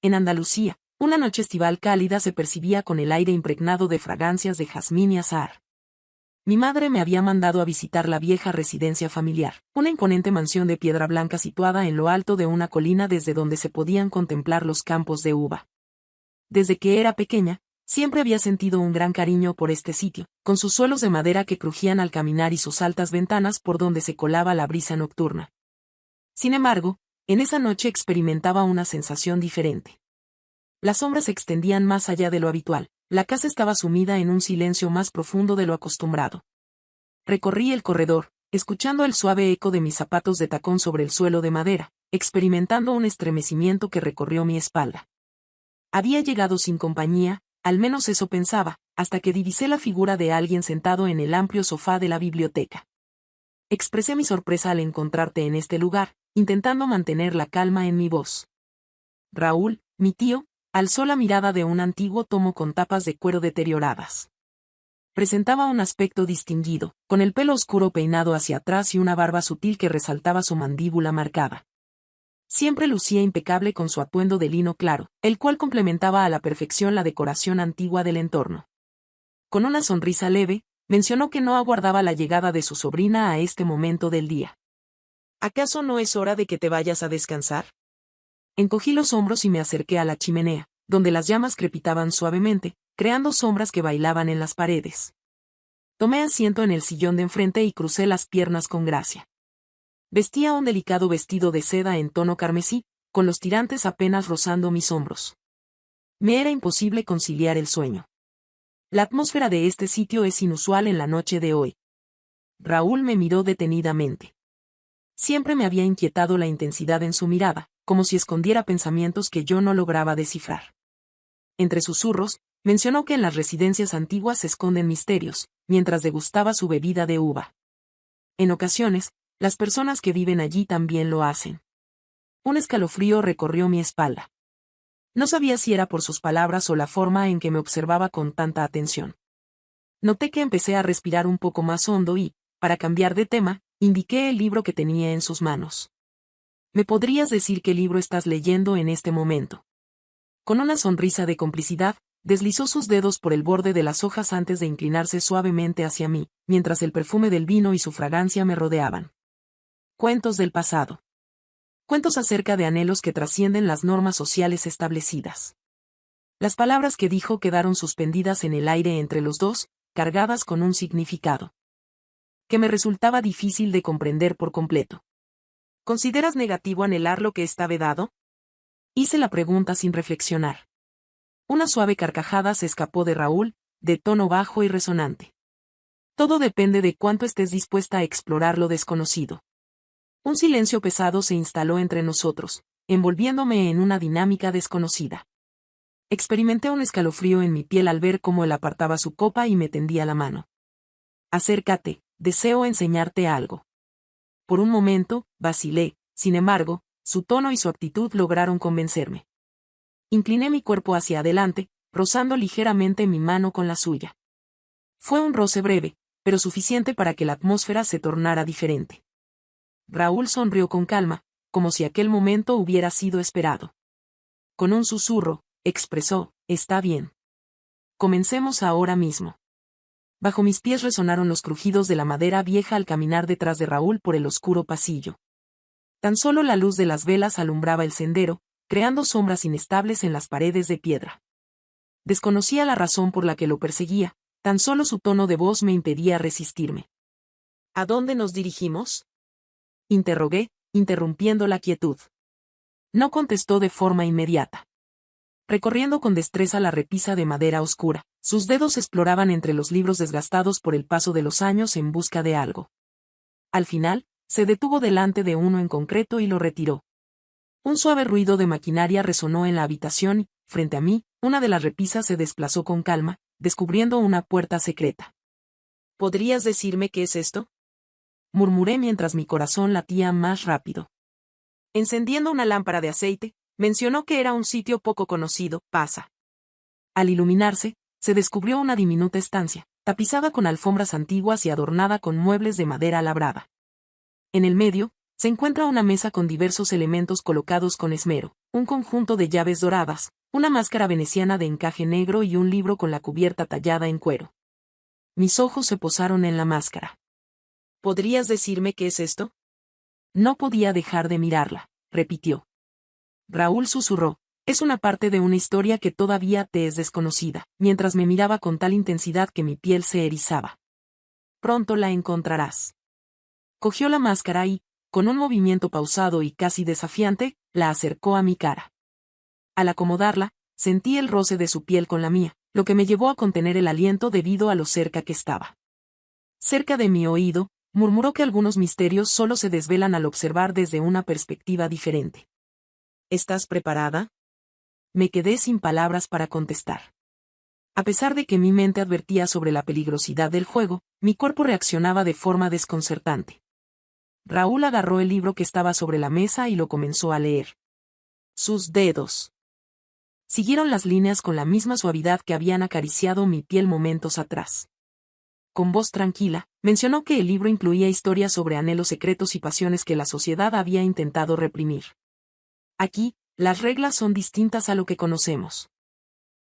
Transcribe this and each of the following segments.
En Andalucía, una noche estival cálida se percibía con el aire impregnado de fragancias de jazmín y azahar. Mi madre me había mandado a visitar la vieja residencia familiar, una imponente mansión de piedra blanca situada en lo alto de una colina desde donde se podían contemplar los campos de uva. Desde que era pequeña, siempre había sentido un gran cariño por este sitio, con sus suelos de madera que crujían al caminar y sus altas ventanas por donde se colaba la brisa nocturna. Sin embargo, en esa noche experimentaba una sensación diferente. Las sombras se extendían más allá de lo habitual, la casa estaba sumida en un silencio más profundo de lo acostumbrado. Recorrí el corredor, escuchando el suave eco de mis zapatos de tacón sobre el suelo de madera, experimentando un estremecimiento que recorrió mi espalda. Había llegado sin compañía, al menos eso pensaba, hasta que divisé la figura de alguien sentado en el amplio sofá de la biblioteca. Expresé mi sorpresa al encontrarte en este lugar, intentando mantener la calma en mi voz. Raúl, mi tío, alzó la mirada de un antiguo tomo con tapas de cuero deterioradas. Presentaba un aspecto distinguido, con el pelo oscuro peinado hacia atrás y una barba sutil que resaltaba su mandíbula marcada. Siempre lucía impecable con su atuendo de lino claro, el cual complementaba a la perfección la decoración antigua del entorno. Con una sonrisa leve, mencionó que no aguardaba la llegada de su sobrina a este momento del día. ¿Acaso no es hora de que te vayas a descansar? Encogí los hombros y me acerqué a la chimenea, donde las llamas crepitaban suavemente, creando sombras que bailaban en las paredes. Tomé asiento en el sillón de enfrente y crucé las piernas con gracia. Vestía un delicado vestido de seda en tono carmesí, con los tirantes apenas rozando mis hombros. Me era imposible conciliar el sueño. La atmósfera de este sitio es inusual en la noche de hoy. Raúl me miró detenidamente. Siempre me había inquietado la intensidad en su mirada, como si escondiera pensamientos que yo no lograba descifrar. Entre susurros, mencionó que en las residencias antiguas se esconden misterios, mientras degustaba su bebida de uva. En ocasiones, las personas que viven allí también lo hacen. Un escalofrío recorrió mi espalda. No sabía si era por sus palabras o la forma en que me observaba con tanta atención. Noté que empecé a respirar un poco más hondo y, para cambiar de tema, indiqué el libro que tenía en sus manos. ¿Me podrías decir qué libro estás leyendo en este momento? Con una sonrisa de complicidad, deslizó sus dedos por el borde de las hojas antes de inclinarse suavemente hacia mí, mientras el perfume del vino y su fragancia me rodeaban. Cuentos del pasado. Cuentos acerca de anhelos que trascienden las normas sociales establecidas. Las palabras que dijo quedaron suspendidas en el aire entre los dos, cargadas con un significado que me resultaba difícil de comprender por completo. ¿Consideras negativo anhelar lo que está vedado? Hice la pregunta sin reflexionar. Una suave carcajada se escapó de Raúl, de tono bajo y resonante. Todo depende de cuánto estés dispuesta a explorar lo desconocido. Un silencio pesado se instaló entre nosotros, envolviéndome en una dinámica desconocida. Experimenté un escalofrío en mi piel al ver cómo él apartaba su copa y me tendía la mano. Acércate, deseo enseñarte algo. Por un momento, vacilé, sin embargo, su tono y su actitud lograron convencerme. Incliné mi cuerpo hacia adelante, rozando ligeramente mi mano con la suya. Fue un roce breve, pero suficiente para que la atmósfera se tornara diferente. Raúl sonrió con calma, como si aquel momento hubiera sido esperado. Con un susurro, expresó, «Está bien. Comencemos ahora mismo». Bajo mis pies resonaron los crujidos de la madera vieja al caminar detrás de Raúl por el oscuro pasillo. Tan solo la luz de las velas alumbraba el sendero, creando sombras inestables en las paredes de piedra. Desconocía la razón por la que lo perseguía, tan solo su tono de voz me impedía resistirme. ¿A dónde nos dirigimos?, interrogué, interrumpiendo la quietud. No contestó de forma inmediata. Recorriendo con destreza la repisa de madera oscura, sus dedos exploraban entre los libros desgastados por el paso de los años en busca de algo. Al final, se detuvo delante de uno en concreto y lo retiró. Un suave ruido de maquinaria resonó en la habitación y, frente a mí, una de las repisas se desplazó con calma, descubriendo una puerta secreta. ¿Podrías decirme qué es esto?, murmuré mientras mi corazón latía más rápido. Encendiendo una lámpara de aceite, mencionó que era un sitio poco conocido, pasa. Al iluminarse, se descubrió una diminuta estancia, tapizada con alfombras antiguas y adornada con muebles de madera labrada. En el medio, se encuentra una mesa con diversos elementos colocados con esmero, un conjunto de llaves doradas, una máscara veneciana de encaje negro y un libro con la cubierta tallada en cuero. Mis ojos se posaron en la máscara. ¿Podrías decirme qué es esto? No podía dejar de mirarla, repitió. Raúl susurró. Es una parte de una historia que todavía te es desconocida, mientras me miraba con tal intensidad que mi piel se erizaba. Pronto la encontrarás. Cogió la máscara y, con un movimiento pausado y casi desafiante, la acercó a mi cara. Al acomodarla, sentí el roce de su piel con la mía, lo que me llevó a contener el aliento debido a lo cerca que estaba. Cerca de mi oído, murmuró que algunos misterios solo se desvelan al observar desde una perspectiva diferente. ¿Estás preparada? Me quedé sin palabras para contestar. A pesar de que mi mente advertía sobre la peligrosidad del juego, mi cuerpo reaccionaba de forma desconcertante. Raúl agarró el libro que estaba sobre la mesa y lo comenzó a leer. Sus dedos siguieron las líneas con la misma suavidad que habían acariciado mi piel momentos atrás. Con voz tranquila, mencionó que el libro incluía historias sobre anhelos secretos y pasiones que la sociedad había intentado reprimir. Aquí, las reglas son distintas a lo que conocemos.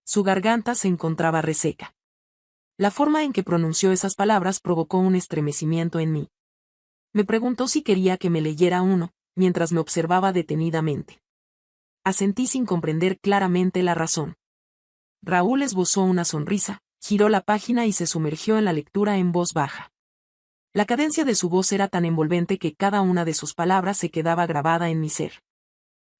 Su garganta se encontraba reseca. La forma en que pronunció esas palabras provocó un estremecimiento en mí. Me preguntó si quería que me leyera uno, mientras me observaba detenidamente. Asentí sin comprender claramente la razón. Raúl esbozó una sonrisa, giró la página y se sumergió en la lectura en voz baja. La cadencia de su voz era tan envolvente que cada una de sus palabras se quedaba grabada en mi ser.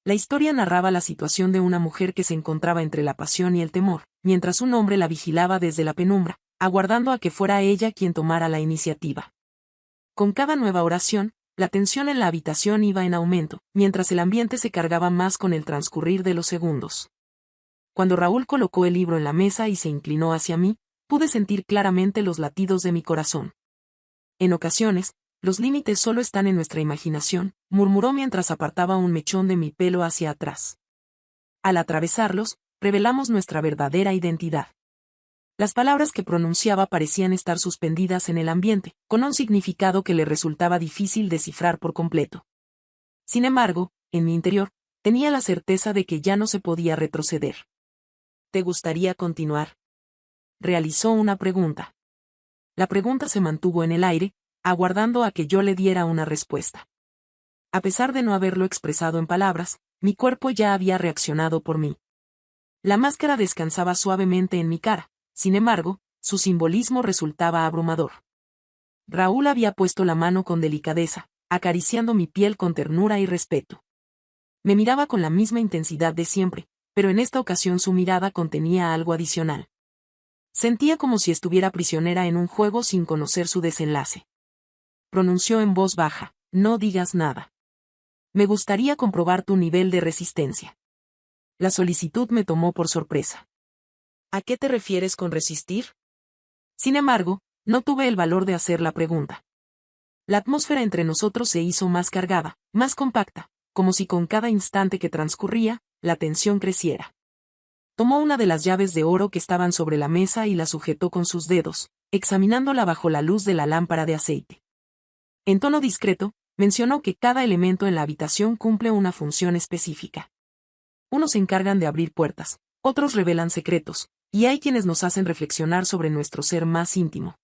La historia narraba la situación de una mujer que se encontraba entre la pasión y el temor, mientras un hombre la vigilaba desde la penumbra, aguardando a que fuera ella quien tomara la iniciativa. Con cada nueva oración, la tensión en la habitación iba en aumento, mientras el ambiente se cargaba más con el transcurrir de los segundos. Cuando Raúl colocó el libro en la mesa y se inclinó hacia mí, pude sentir claramente los latidos de mi corazón. En ocasiones, los límites solo están en nuestra imaginación, murmuró mientras apartaba un mechón de mi pelo hacia atrás. Al atravesarlos, revelamos nuestra verdadera identidad. Las palabras que pronunciaba parecían estar suspendidas en el ambiente, con un significado que le resultaba difícil descifrar por completo. Sin embargo, en mi interior, tenía la certeza de que ya no se podía retroceder. ¿Te gustaría continuar? Realizó una pregunta. La pregunta se mantuvo en el aire, aguardando a que yo le diera una respuesta. A pesar de no haberlo expresado en palabras, mi cuerpo ya había reaccionado por mí. La máscara descansaba suavemente en mi cara, sin embargo, su simbolismo resultaba abrumador. Raúl había puesto la mano con delicadeza, acariciando mi piel con ternura y respeto. Me miraba con la misma intensidad de siempre, pero en esta ocasión su mirada contenía algo adicional. Sentía como si estuviera prisionera en un juego sin conocer su desenlace. Pronunció en voz baja, no digas nada. Me gustaría comprobar tu nivel de resistencia. La solicitud me tomó por sorpresa. ¿A qué te refieres con resistir? Sin embargo, no tuve el valor de hacer la pregunta. La atmósfera entre nosotros se hizo más cargada, más compacta, como si con cada instante que transcurría, la tensión creciera. Tomó una de las llaves de oro que estaban sobre la mesa y la sujetó con sus dedos, examinándola bajo la luz de la lámpara de aceite. En tono discreto, mencionó que cada elemento en la habitación cumple una función específica. Unos se encargan de abrir puertas, otros revelan secretos, y hay quienes nos hacen reflexionar sobre nuestro ser más íntimo.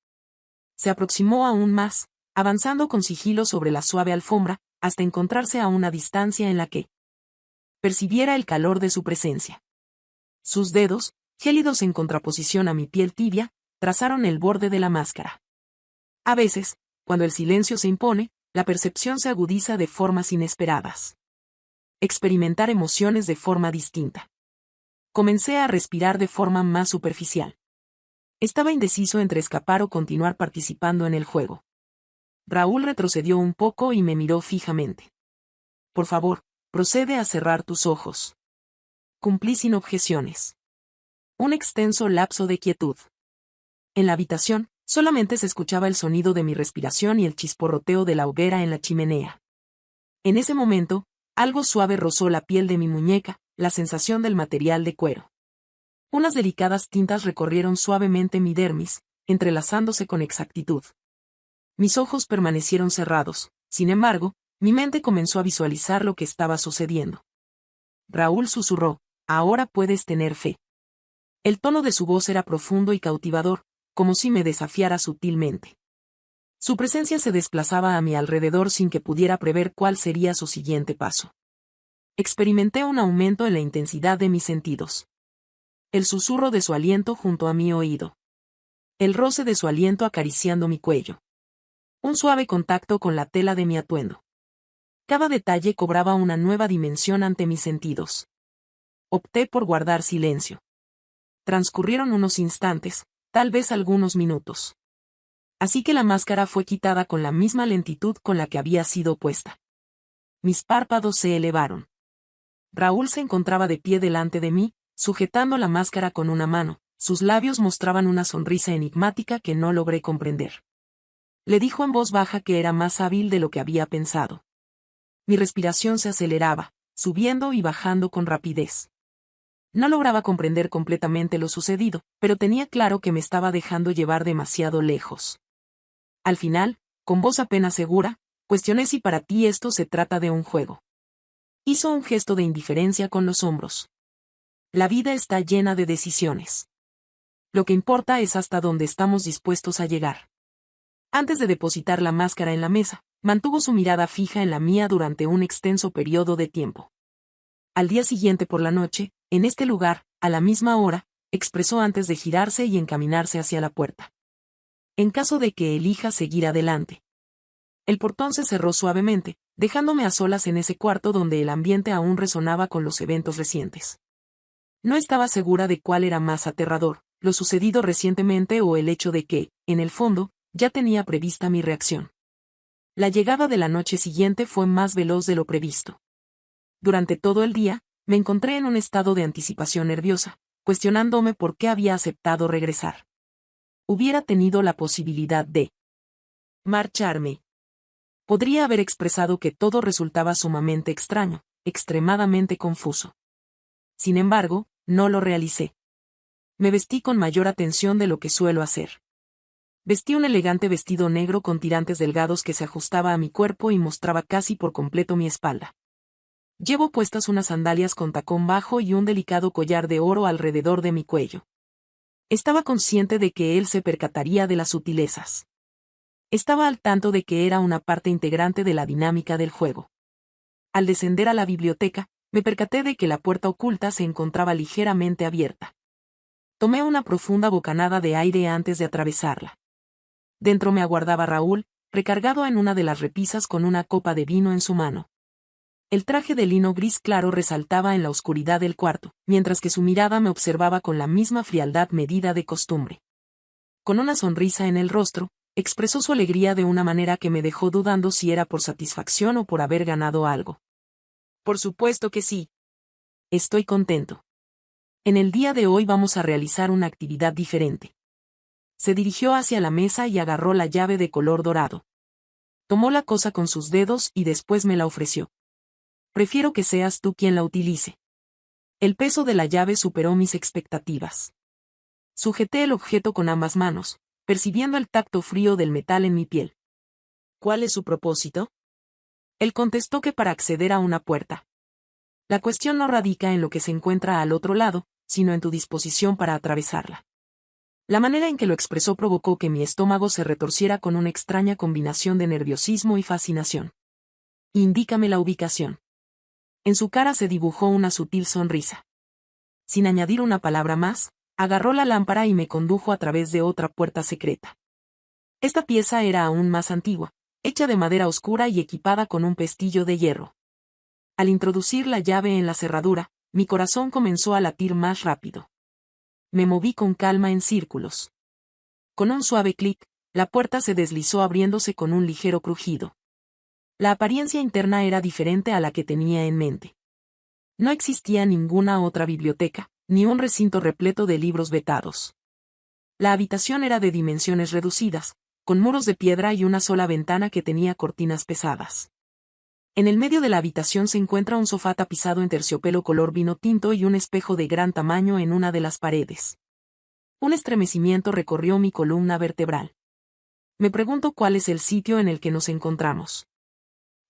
Se aproximó aún más, avanzando con sigilo sobre la suave alfombra, hasta encontrarse a una distancia en la que percibiera el calor de su presencia. Sus dedos, gélidos en contraposición a mi piel tibia, trazaron el borde de la máscara. A veces, cuando el silencio se impone, la percepción se agudiza de formas inesperadas. Experimentar emociones de forma distinta. Comencé a respirar de forma más superficial. Estaba indeciso entre escapar o continuar participando en el juego. Raúl retrocedió un poco y me miró fijamente. Por favor, procede a cerrar tus ojos. Cumplí sin objeciones. Un extenso lapso de quietud. En la habitación, solamente se escuchaba el sonido de mi respiración y el chisporroteo de la hoguera en la chimenea. En ese momento, algo suave rozó la piel de mi muñeca, la sensación del material de cuero. Unas delicadas tintas recorrieron suavemente mi dermis, entrelazándose con exactitud. Mis ojos permanecieron cerrados, sin embargo, mi mente comenzó a visualizar lo que estaba sucediendo. Raúl susurró, ahora puedes tener fe. El tono de su voz era profundo y cautivador, como si me desafiara sutilmente. Su presencia se desplazaba a mi alrededor sin que pudiera prever cuál sería su siguiente paso. Experimenté un aumento en la intensidad de mis sentidos. El susurro de su aliento junto a mi oído. El roce de su aliento acariciando mi cuello. Un suave contacto con la tela de mi atuendo. Cada detalle cobraba una nueva dimensión ante mis sentidos. Opté por guardar silencio. Transcurrieron unos instantes, tal vez algunos minutos. Así que la máscara fue quitada con la misma lentitud con la que había sido puesta. Mis párpados se elevaron. Raúl se encontraba de pie delante de mí, sujetando la máscara con una mano. Sus labios mostraban una sonrisa enigmática que no logré comprender. Le dijo en voz baja que era más hábil de lo que había pensado. Mi respiración se aceleraba, subiendo y bajando con rapidez. No lograba comprender completamente lo sucedido, pero tenía claro que me estaba dejando llevar demasiado lejos. Al final, con voz apenas segura, cuestioné si para ti esto se trata de un juego. Hizo un gesto de indiferencia con los hombros. La vida está llena de decisiones. Lo que importa es hasta dónde estamos dispuestos a llegar. Antes de depositar la máscara en la mesa, mantuvo su mirada fija en la mía durante un extenso periodo de tiempo. Al día siguiente por la noche, en este lugar, a la misma hora, expresó antes de girarse y encaminarse hacia la puerta. En caso de que elija seguir adelante. El portón se cerró suavemente, dejándome a solas en ese cuarto donde el ambiente aún resonaba con los eventos recientes. No estaba segura de cuál era más aterrador, lo sucedido recientemente o el hecho de que, en el fondo, ya tenía prevista mi reacción. La llegada de la noche siguiente fue más veloz de lo previsto. Durante todo el día, me encontré en un estado de anticipación nerviosa, cuestionándome por qué había aceptado regresar. Hubiera tenido la posibilidad de marcharme. Podría haber expresado que todo resultaba sumamente extraño, extremadamente confuso. Sin embargo, no lo realicé. Me vestí con mayor atención de lo que suelo hacer. Vestí un elegante vestido negro con tirantes delgados que se ajustaba a mi cuerpo y mostraba casi por completo mi espalda. Llevo puestas unas sandalias con tacón bajo y un delicado collar de oro alrededor de mi cuello. Estaba consciente de que él se percataría de las sutilezas. Estaba al tanto de que era una parte integrante de la dinámica del juego. Al descender a la biblioteca, me percaté de que la puerta oculta se encontraba ligeramente abierta. Tomé una profunda bocanada de aire antes de atravesarla. Dentro me aguardaba Raúl, recargado en una de las repisas con una copa de vino en su mano. El traje de lino gris claro resaltaba en la oscuridad del cuarto, mientras que su mirada me observaba con la misma frialdad medida de costumbre. Con una sonrisa en el rostro, expresó su alegría de una manera que me dejó dudando si era por satisfacción o por haber ganado algo. Por supuesto que sí. Estoy contento. En el día de hoy vamos a realizar una actividad diferente. Se dirigió hacia la mesa y agarró la llave de color dorado. Tomó la cosa con sus dedos y después me la ofreció. Prefiero que seas tú quien la utilice. El peso de la llave superó mis expectativas. Sujeté el objeto con ambas manos, percibiendo el tacto frío del metal en mi piel. ¿Cuál es su propósito? Él contestó que para acceder a una puerta. La cuestión no radica en lo que se encuentra al otro lado, sino en tu disposición para atravesarla. La manera en que lo expresó provocó que mi estómago se retorciera con una extraña combinación de nerviosismo y fascinación. Indícame la ubicación. En su cara se dibujó una sutil sonrisa. Sin añadir una palabra más, agarró la lámpara y me condujo a través de otra puerta secreta. Esta pieza era aún más antigua, hecha de madera oscura y equipada con un pestillo de hierro. Al introducir la llave en la cerradura, mi corazón comenzó a latir más rápido. Me moví con calma en círculos. Con un suave clic, la puerta se deslizó abriéndose con un ligero crujido. La apariencia interna era diferente a la que tenía en mente. No existía ninguna otra biblioteca, ni un recinto repleto de libros vetados. La habitación era de dimensiones reducidas, con muros de piedra y una sola ventana que tenía cortinas pesadas. En el medio de la habitación se encuentra un sofá tapizado en terciopelo color vino tinto y un espejo de gran tamaño en una de las paredes. Un estremecimiento recorrió mi columna vertebral. Me pregunto cuál es el sitio en el que nos encontramos.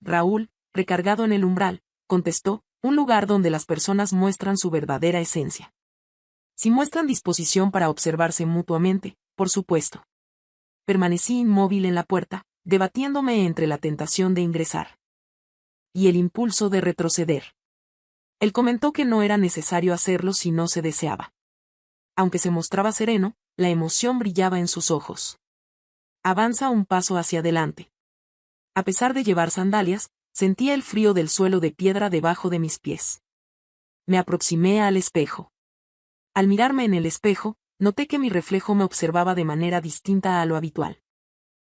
Raúl, recargado en el umbral, contestó, Un lugar donde las personas muestran su verdadera esencia. Si muestran disposición para observarse mutuamente, por supuesto. Permanecí inmóvil en la puerta, debatiéndome entre la tentación de ingresar y el impulso de retroceder. Él comentó que no era necesario hacerlo si no se deseaba. Aunque se mostraba sereno, la emoción brillaba en sus ojos. Avanza un paso hacia adelante. A pesar de llevar sandalias, sentía el frío del suelo de piedra debajo de mis pies. Me aproximé al espejo. Al mirarme en el espejo, noté que mi reflejo me observaba de manera distinta a lo habitual.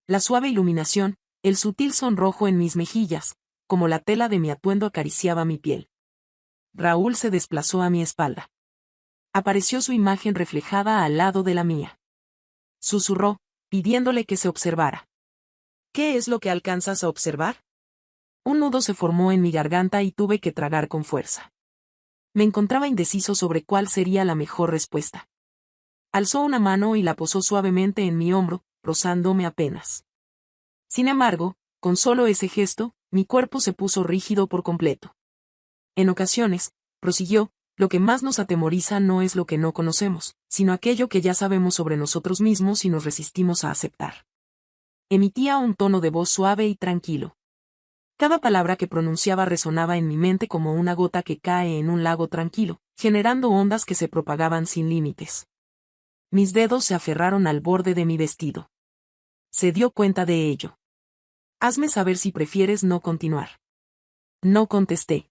La suave iluminación, el sutil sonrojo en mis mejillas, como la tela de mi atuendo acariciaba mi piel. Raúl se desplazó a mi espalda. Apareció su imagen reflejada al lado de la mía. Susurró, pidiéndole que se observara. ¿Qué es lo que alcanzas a observar? Un nudo se formó en mi garganta y tuve que tragar con fuerza. Me encontraba indeciso sobre cuál sería la mejor respuesta. Alzó una mano y la posó suavemente en mi hombro, rozándome apenas. Sin embargo, con solo ese gesto, mi cuerpo se puso rígido por completo. En ocasiones, prosiguió, lo que más nos atemoriza no es lo que no conocemos, sino aquello que ya sabemos sobre nosotros mismos y nos resistimos a aceptar. Emitía un tono de voz suave y tranquilo. Cada palabra que pronunciaba resonaba en mi mente como una gota que cae en un lago tranquilo, generando ondas que se propagaban sin límites. Mis dedos se aferraron al borde de mi vestido. Se dio cuenta de ello. Hazme saber si prefieres no continuar. No contesté.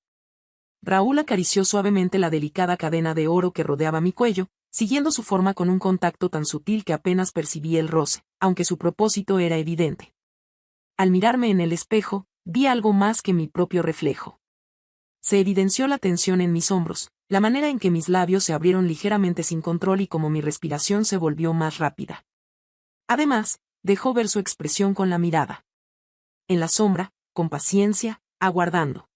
Raúl acarició suavemente la delicada cadena de oro que rodeaba mi cuello, siguiendo su forma con un contacto tan sutil que apenas percibí el roce, aunque su propósito era evidente. Al mirarme en el espejo, vi algo más que mi propio reflejo. Se evidenció la tensión en mis hombros, la manera en que mis labios se abrieron ligeramente sin control y como mi respiración se volvió más rápida. Además, dejó ver su expresión con la mirada. En la sombra, con paciencia, aguardando.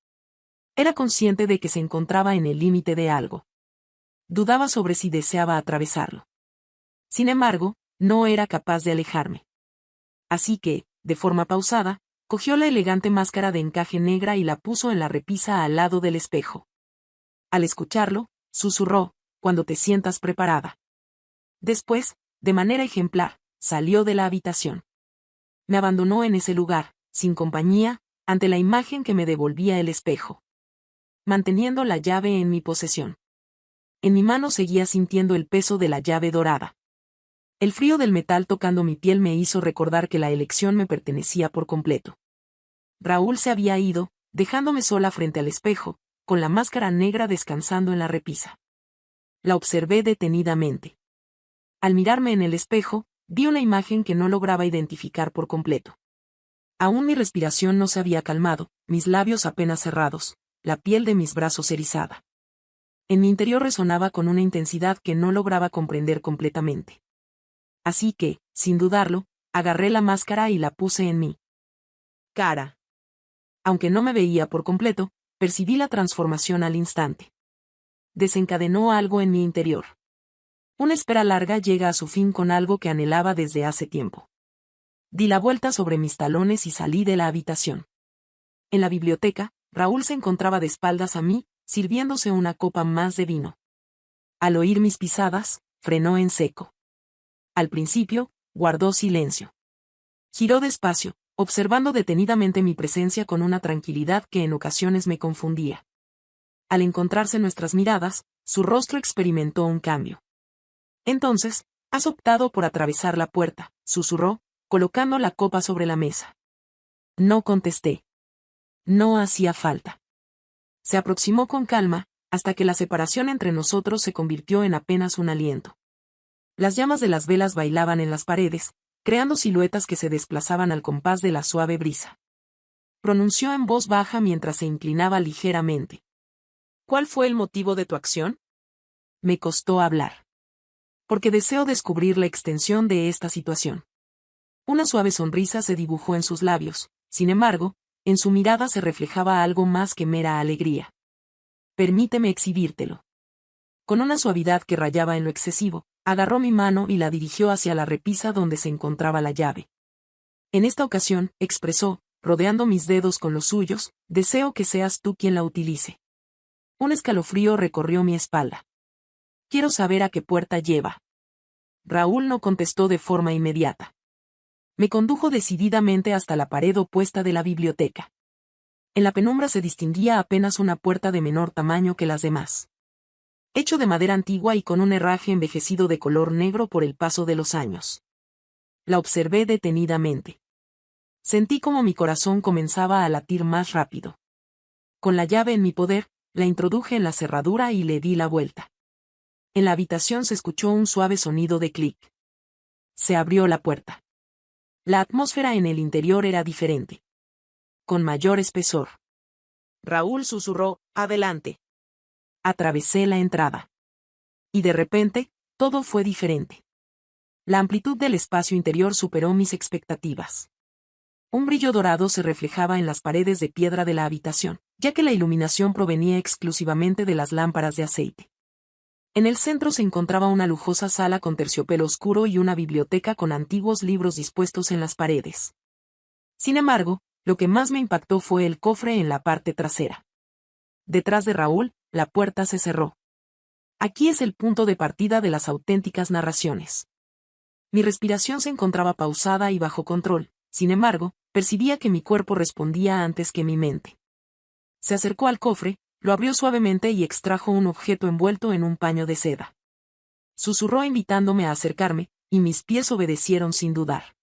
Era consciente de que se encontraba en el límite de algo. Dudaba sobre si deseaba atravesarlo. Sin embargo, no era capaz de alejarme. Así que, de forma pausada, cogió la elegante máscara de encaje negra y la puso en la repisa al lado del espejo. Al escucharlo, susurró, cuando te sientas preparada. Después, de manera ejemplar, salió de la habitación. Me abandonó en ese lugar, sin compañía, ante la imagen que me devolvía el espejo. Manteniendo la llave en mi posesión. En mi mano seguía sintiendo el peso de la llave dorada. El frío del metal tocando mi piel me hizo recordar que la elección me pertenecía por completo. Raúl se había ido, dejándome sola frente al espejo, con la máscara negra descansando en la repisa. La observé detenidamente. Al mirarme en el espejo, vi una imagen que no lograba identificar por completo. Aún mi respiración no se había calmado, mis labios apenas cerrados, la piel de mis brazos erizada. En mi interior resonaba con una intensidad que no lograba comprender completamente. Así que, sin dudarlo, agarré la máscara y la puse en mi cara. Aunque no me veía por completo, percibí la transformación al instante. Desencadenó algo en mi interior. Una espera larga llega a su fin con algo que anhelaba desde hace tiempo. Di la vuelta sobre mis talones y salí de la habitación. En la biblioteca, Raúl se encontraba de espaldas a mí, sirviéndose una copa más de vino. Al oír mis pisadas, frenó en seco. Al principio, guardó silencio. Giró despacio, observando detenidamente mi presencia con una tranquilidad que en ocasiones me confundía. Al encontrarse nuestras miradas, su rostro experimentó un cambio. Entonces, has optado por atravesar la puerta, susurró, colocando la copa sobre la mesa. No contesté. No hacía falta. Se aproximó con calma, hasta que la separación entre nosotros se convirtió en apenas un aliento. Las llamas de las velas bailaban en las paredes, creando siluetas que se desplazaban al compás de la suave brisa. Pronunció en voz baja mientras se inclinaba ligeramente. ¿Cuál fue el motivo de tu acción? Me costó hablar. Porque deseo descubrir la extensión de esta situación. Una suave sonrisa se dibujó en sus labios, sin embargo, en su mirada se reflejaba algo más que mera alegría. Permíteme exhibírtelo. Con una suavidad que rayaba en lo excesivo, agarró mi mano y la dirigió hacia la repisa donde se encontraba la llave. En esta ocasión, expresó, rodeando mis dedos con los suyos, deseo que seas tú quien la utilice. Un escalofrío recorrió mi espalda. Quiero saber a qué puerta lleva. Raúl no contestó de forma inmediata. Me condujo decididamente hasta la pared opuesta de la biblioteca. En la penumbra se distinguía apenas una puerta de menor tamaño que las demás. Hecho de madera antigua y con un herraje envejecido de color negro por el paso de los años. La observé detenidamente. Sentí como mi corazón comenzaba a latir más rápido. Con la llave en mi poder, la introduje en la cerradura y le di la vuelta. En la habitación se escuchó un suave sonido de clic. Se abrió la puerta. La atmósfera en el interior era diferente. Con mayor espesor. Raúl susurró, «Adelante». Atravesé la entrada. Y de repente, todo fue diferente. La amplitud del espacio interior superó mis expectativas. Un brillo dorado se reflejaba en las paredes de piedra de la habitación, ya que la iluminación provenía exclusivamente de las lámparas de aceite. En el centro se encontraba una lujosa sala con terciopelo oscuro y una biblioteca con antiguos libros dispuestos en las paredes. Sin embargo, lo que más me impactó fue el cofre en la parte trasera. Detrás de Raúl, la puerta se cerró. Aquí es el punto de partida de las auténticas narraciones. Mi respiración se encontraba pausada y bajo control, sin embargo, percibía que mi cuerpo respondía antes que mi mente. Se acercó al cofre, lo abrió suavemente y extrajo un objeto envuelto en un paño de seda. Susurró invitándome a acercarme, y mis pies obedecieron sin dudar.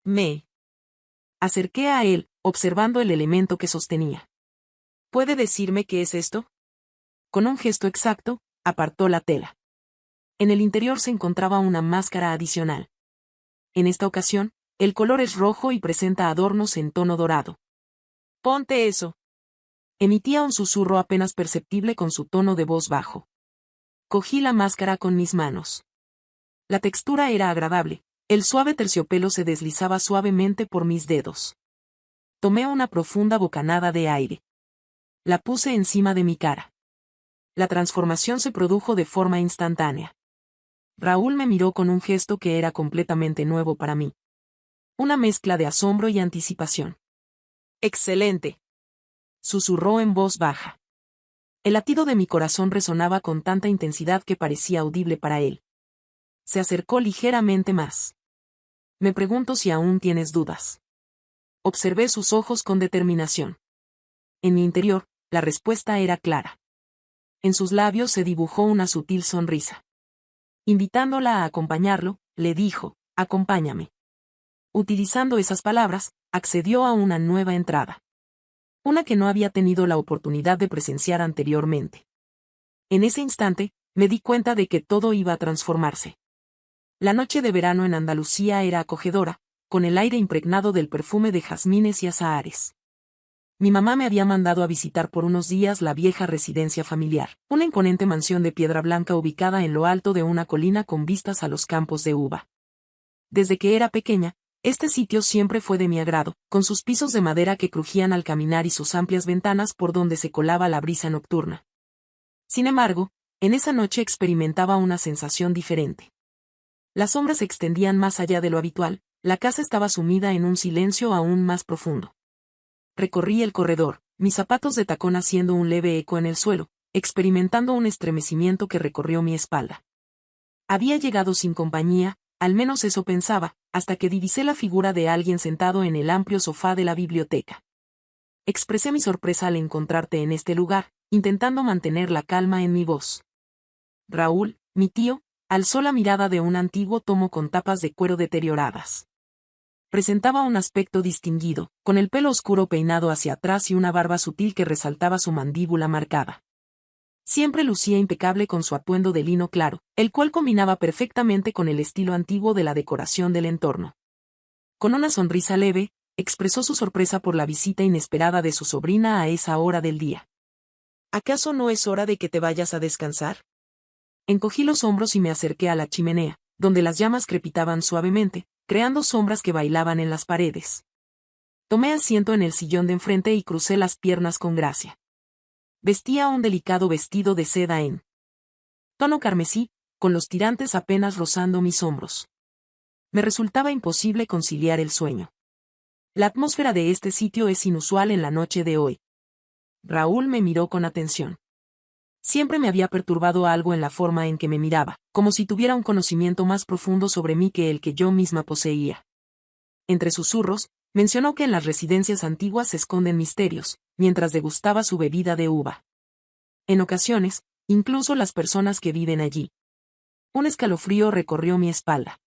Me acerqué a él, observando el elemento que sostenía. ¿Puede decirme qué es esto? Con un gesto exacto, apartó la tela. En el interior se encontraba una máscara adicional. En esta ocasión, el color es rojo y presenta adornos en tono dorado. «Ponte eso». Emitía un susurro apenas perceptible con su tono de voz bajo. Cogí la máscara con mis manos. La textura era agradable, el suave terciopelo se deslizaba suavemente por mis dedos. Tomé una profunda bocanada de aire. La puse encima de mi cara. La transformación se produjo de forma instantánea. Raúl me miró con un gesto que era completamente nuevo para mí. Una mezcla de asombro y anticipación. «Excelente», susurró en voz baja. El latido de mi corazón resonaba con tanta intensidad que parecía audible para él. Se acercó ligeramente más. «Me pregunto si aún tienes dudas». Observé sus ojos con determinación. En mi interior, la respuesta era clara. En sus labios se dibujó una sutil sonrisa. Invitándola a acompañarlo, le dijo, «Acompáñame». Utilizando esas palabras, accedió a una nueva entrada. Una que no había tenido la oportunidad de presenciar anteriormente. En ese instante, me di cuenta de que todo iba a transformarse. La noche de verano en Andalucía era acogedora, con el aire impregnado del perfume de jazmines y azahares. Mi mamá me había mandado a visitar por unos días la vieja residencia familiar, una imponente mansión de piedra blanca ubicada en lo alto de una colina con vistas a los campos de uva. Desde que era pequeña, este sitio siempre fue de mi agrado, con sus pisos de madera que crujían al caminar y sus amplias ventanas por donde se colaba la brisa nocturna. Sin embargo, en esa noche experimentaba una sensación diferente. Las sombras se extendían más allá de lo habitual, la casa estaba sumida en un silencio aún más profundo. Recorrí el corredor, mis zapatos de tacón haciendo un leve eco en el suelo, experimentando un estremecimiento que recorrió mi espalda. Había llegado sin compañía, al menos eso pensaba, hasta que divisé la figura de alguien sentado en el amplio sofá de la biblioteca. Expresé mi sorpresa al encontrarte en este lugar, intentando mantener la calma en mi voz. Raúl, mi tío, alzó la mirada de un antiguo tomo con tapas de cuero deterioradas. Presentaba un aspecto distinguido, con el pelo oscuro peinado hacia atrás y una barba sutil que resaltaba su mandíbula marcada. Siempre lucía impecable con su atuendo de lino claro, el cual combinaba perfectamente con el estilo antiguo de la decoración del entorno. Con una sonrisa leve, expresó su sorpresa por la visita inesperada de su sobrina a esa hora del día. ¿Acaso no es hora de que te vayas a descansar? Encogí los hombros y me acerqué a la chimenea, donde las llamas crepitaban suavemente, creando sombras que bailaban en las paredes. Tomé asiento en el sillón de enfrente y crucé las piernas con gracia. Vestía un delicado vestido de seda en tono carmesí, con los tirantes apenas rozando mis hombros. Me resultaba imposible conciliar el sueño. La atmósfera de este sitio es inusual en la noche de hoy. Raúl me miró con atención. Siempre me había perturbado algo en la forma en que me miraba, como si tuviera un conocimiento más profundo sobre mí que el que yo misma poseía. Entre susurros, mencionó que en las residencias antiguas se esconden misterios, mientras degustaba su bebida de uva. En ocasiones, incluso las personas que viven allí. Un escalofrío recorrió mi espalda.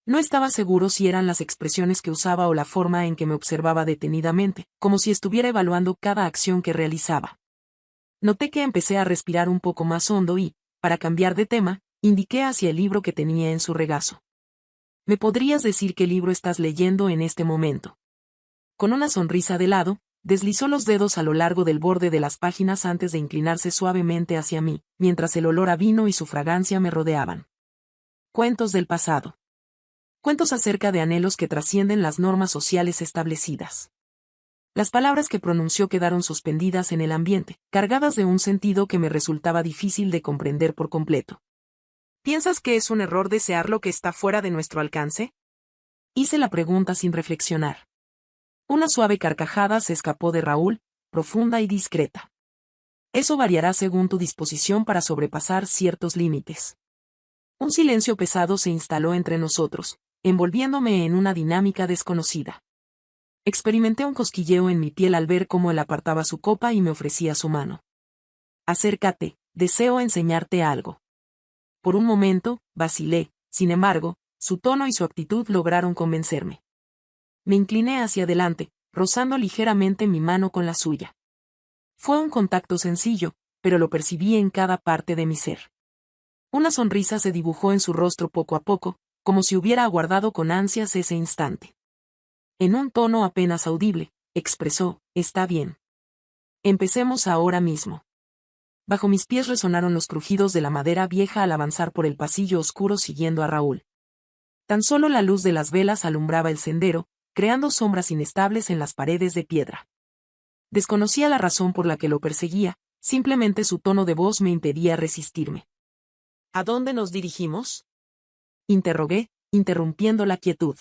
No estaba seguro si eran las expresiones que usaba o la forma en que me observaba detenidamente, como si estuviera evaluando cada acción que realizaba. Noté que empecé a respirar un poco más hondo y, para cambiar de tema, indiqué hacia el libro que tenía en su regazo. ¿Me podrías decir qué libro estás leyendo en este momento? Con una sonrisa de lado, deslizó los dedos a lo largo del borde de las páginas antes de inclinarse suavemente hacia mí, mientras el olor a vino y su fragancia me rodeaban. Cuentos del pasado. Cuentos acerca de anhelos que trascienden las normas sociales establecidas. Las palabras que pronunció quedaron suspendidas en el ambiente, cargadas de un sentido que me resultaba difícil de comprender por completo. ¿Piensas que es un error desear lo que está fuera de nuestro alcance? Hice la pregunta sin reflexionar. Una suave carcajada se escapó de Raúl, profunda y discreta. Eso variará según tu disposición para sobrepasar ciertos límites. Un silencio pesado se instaló entre nosotros, envolviéndome en una dinámica desconocida. Experimenté un cosquilleo en mi piel al ver cómo él apartaba su copa y me ofrecía su mano. Acércate, deseo enseñarte algo. Por un momento, vacilé, sin embargo, su tono y su actitud lograron convencerme. Me incliné hacia adelante, rozando ligeramente mi mano con la suya. Fue un contacto sencillo, pero lo percibí en cada parte de mi ser. Una sonrisa se dibujó en su rostro poco a poco, como si hubiera aguardado con ansias ese instante. En un tono apenas audible, expresó, «Está bien. Empecemos ahora mismo». Bajo mis pies resonaron los crujidos de la madera vieja al avanzar por el pasillo oscuro siguiendo a Raúl. Tan solo la luz de las velas alumbraba el sendero, creando sombras inestables en las paredes de piedra. Desconocía la razón por la que lo perseguía, simplemente su tono de voz me impedía resistirme. ¿A dónde nos dirigimos?, interrogué, interrumpiendo la quietud.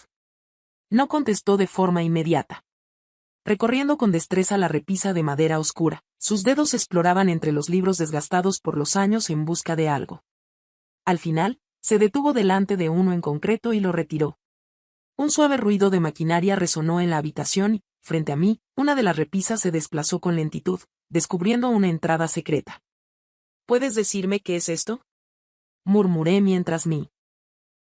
No contestó de forma inmediata. Recorriendo con destreza la repisa de madera oscura, sus dedos exploraban entre los libros desgastados por los años en busca de algo. Al final, se detuvo delante de uno en concreto y lo retiró. Un suave ruido de maquinaria resonó en la habitación y, frente a mí, una de las repisas se desplazó con lentitud, descubriendo una entrada secreta. ¿Puedes decirme qué es esto?, murmuré mientras mi